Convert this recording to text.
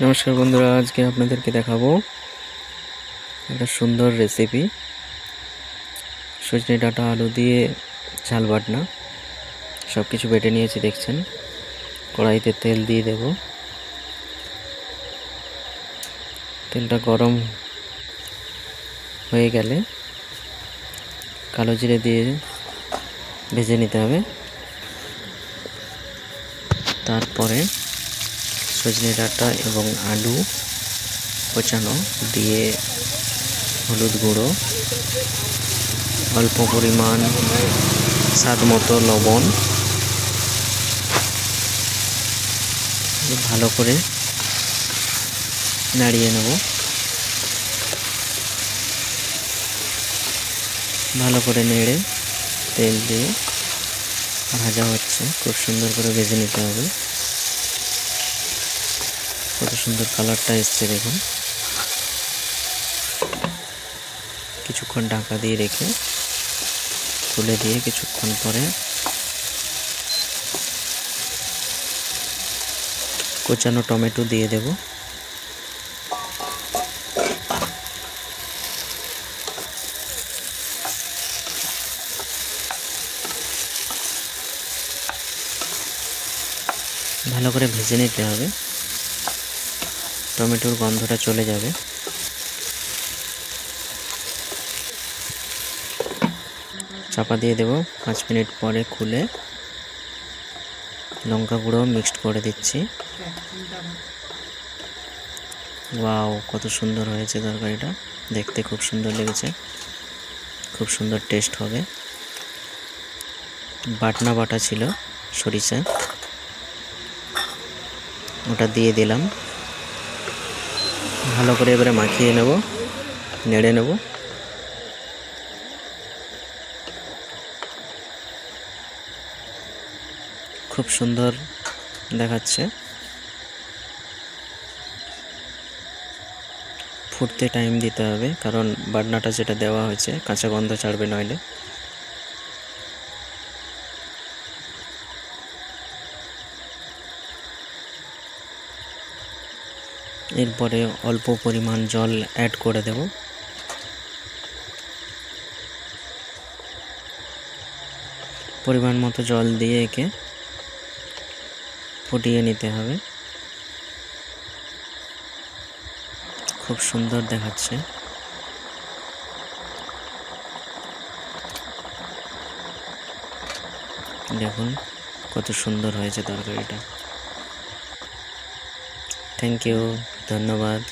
নমস্কার বন্ধুরা, আজকে আপনাদেরকে দেখাবো একটা সুন্দর রেসিপি। সজনে ডাঁটা আলু দিয়ে ঝাল বাটনা। সব কিছু বেটে নিয়েছি দেখছেন। কড়াইতে তেল দিয়ে দেব। তেলটা গরম হয়ে গেলে কালো জিরে দিয়ে ভেজে নিতে হবে। তারপরে সজনে ডাঁটা এবং আলু কোচানো দিয়ে হলুদ গুঁড়ো, অল্প পরিমাণ স্বাদ মতো লবণ ভালো করে নাড়িয়ে নেব। ভালো করে নেড়ে তেল দিয়ে ভাজা হচ্ছে, খুব সুন্দর করে ভেজে নিতে হবে। কত সুন্দর কালারটা এসছে দেখুন। কিছুক্ষণ ঢাকা দিয়ে রেখে তুলে দিয়ে কিছুক্ষণ পরে কোচানো টমেটো দিয়ে দেব। ভালো করে ভেজে নিতে হবে, টমেটোর গন্ধটা চলে যাবে। চাপা দিয়ে দেব। 5 মিনিট পরে খুলে লঙ্কা গুঁড়ো মিক্সড করে দিচ্ছি। ওয়াও, কত সুন্দর হয়েছে তরকারিটা, দেখতে খুব সুন্দর লেগেছে, খুব সুন্দর টেস্ট হবে। বাটনা বাটা ছিল সরিষা, ওটা দিয়ে দিলাম। ভালো করে এবারে মাখিয়ে নেব, নেড়ে নেব। খুব সুন্দর দেখাচ্ছে। ফুটতে টাইম দিতে হবে, কারণ বাটনাটা যেটা দেওয়া হয়েছে কাঁচা গন্ধ ছাড়বে নইলে। এরপরে অল্প পরিমাণ জল অ্যাড করে দেব। পরিমাণ মতো জল দিয়ে একে ফুটিয়ে নিতে হবে। খুব সুন্দর দেখাচ্ছে। দেখুন কত সুন্দর হয়েছে তরকারিটা। থ্যাংক ইউ, ধন্যবাদ।